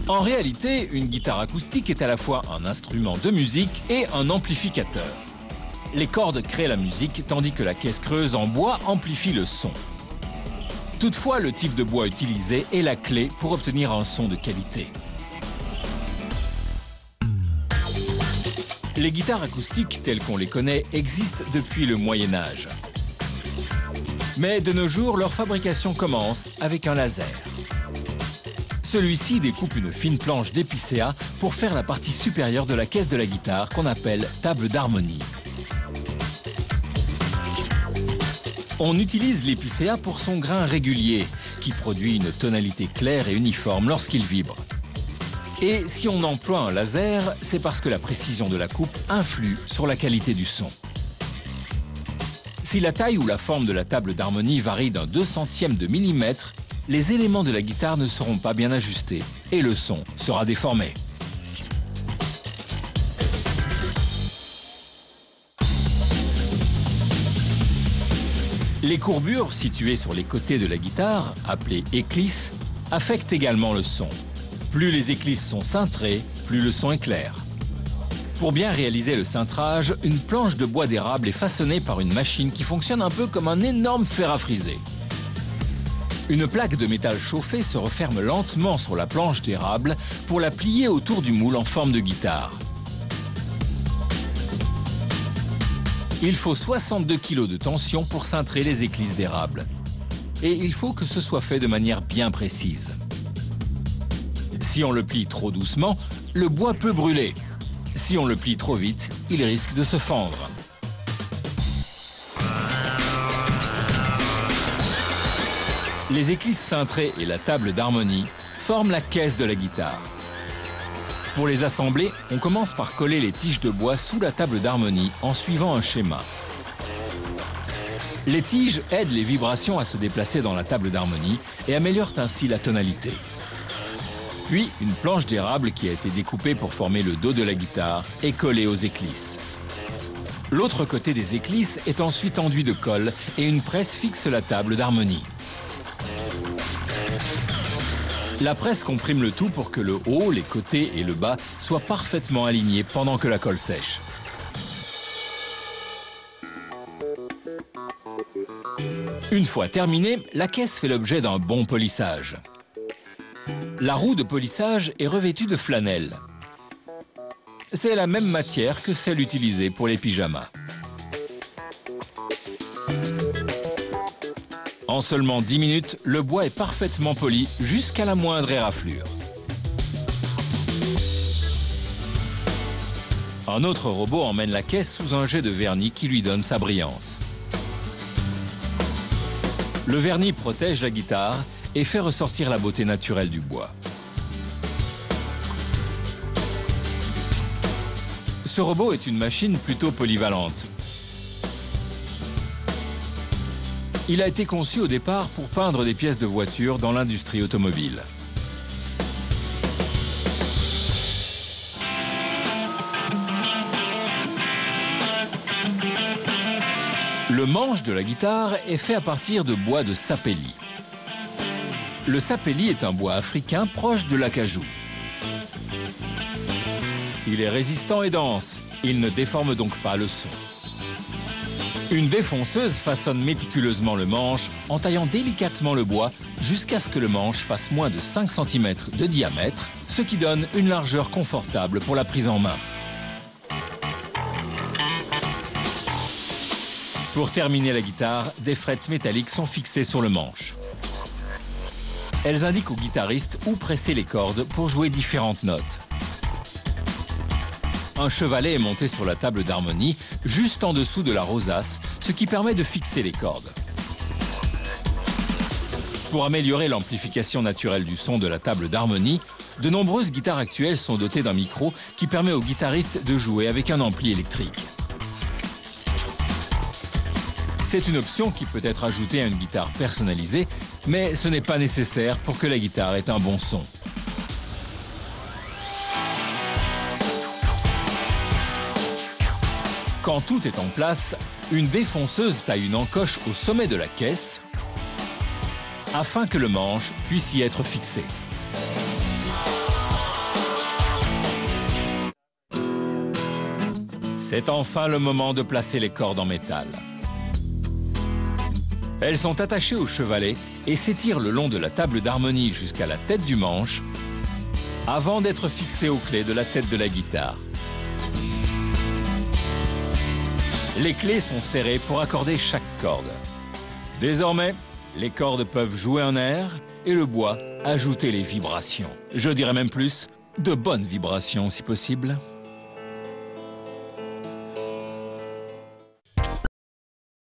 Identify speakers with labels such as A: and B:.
A: En réalité, une guitare acoustique est à la fois un instrument de musique et un amplificateur. Les cordes créent la musique, tandis que la caisse creuse en bois amplifie le son. Toutefois, le type de bois utilisé est la clé pour obtenir un son de qualité. Les guitares acoustiques telles qu'on les connaît existent depuis le Moyen Âge. Mais de nos jours, leur fabrication commence avec un laser. Celui-ci découpe une fine planche d'épicéa pour faire la partie supérieure de la caisse de la guitare qu'on appelle table d'harmonie. On utilise l'épicéa pour son grain régulier, qui produit une tonalité claire et uniforme lorsqu'il vibre. Et si on emploie un laser, c'est parce que la précision de la coupe influe sur la qualité du son. Si la taille ou la forme de la table d'harmonie varie d'un 2/100 de millimètre, les éléments de la guitare ne seront pas bien ajustés et le son sera déformé. Les courbures situées sur les côtés de la guitare, appelées éclisses, affectent également le son. Plus les éclisses sont cintrées, plus le son est clair. Pour bien réaliser le cintrage, une planche de bois d'érable est façonnée par une machine qui fonctionne un peu comme un énorme fer à friser. Une plaque de métal chauffé se referme lentement sur la planche d'érable pour la plier autour du moule en forme de guitare. Il faut 62 kg de tension pour cintrer les éclisses d'érable. Et il faut que ce soit fait de manière bien précise. Si on le plie trop doucement, le bois peut brûler. Si on le plie trop vite, il risque de se fendre. Les éclisses cintrées et la table d'harmonie forment la caisse de la guitare. Pour les assembler, on commence par coller les tiges de bois sous la table d'harmonie en suivant un schéma. Les tiges aident les vibrations à se déplacer dans la table d'harmonie et améliorent ainsi la tonalité. Puis, une planche d'érable qui a été découpée pour former le dos de la guitare est collée aux éclisses. L'autre côté des éclisses est ensuite enduit de colle et une presse fixe la table d'harmonie. La presse comprime le tout pour que le haut, les côtés et le bas soient parfaitement alignés pendant que la colle sèche. Une fois terminée, la caisse fait l'objet d'un bon polissage. La roue de polissage est revêtue de flanelle. C'est la même matière que celle utilisée pour les pyjamas. En seulement 10 minutes, le bois est parfaitement poli jusqu'à la moindre éraflure. Un autre robot emmène la caisse sous un jet de vernis qui lui donne sa brillance. Le vernis protège la guitare et fait ressortir la beauté naturelle du bois. Ce robot est une machine plutôt polyvalente. Il a été conçu au départ pour peindre des pièces de voitures dans l'industrie automobile. Le manche de la guitare est fait à partir de bois de sapelli. Le sapelli est un bois africain proche de l'acajou. Il est résistant et dense. Il ne déforme donc pas le son. Une défonceuse façonne méticuleusement le manche en taillant délicatement le bois jusqu'à ce que le manche fasse moins de 5 cm de diamètre, ce qui donne une largeur confortable pour la prise en main. Pour terminer la guitare, des frettes métalliques sont fixées sur le manche. Elles indiquent au guitariste où presser les cordes pour jouer différentes notes. Un chevalet est monté sur la table d'harmonie, juste en dessous de la rosace, ce qui permet de fixer les cordes. Pour améliorer l'amplification naturelle du son de la table d'harmonie, de nombreuses guitares actuelles sont dotées d'un micro qui permet au guitariste de jouer avec un ampli électrique. C'est une option qui peut être ajoutée à une guitare personnalisée, mais ce n'est pas nécessaire pour que la guitare ait un bon son. Quand tout est en place, une défonceuse taille une encoche au sommet de la caisse afin que le manche puisse y être fixé. C'est enfin le moment de placer les cordes en métal. Elles sont attachées au chevalet et s'étirent le long de la table d'harmonie jusqu'à la tête du manche, avant d'être fixées aux clés de la tête de la guitare. Les clés sont serrées pour accorder chaque corde. Désormais, les cordes peuvent jouer un air et le bois ajouter les vibrations. Je dirais même plus, de bonnes vibrations si possible.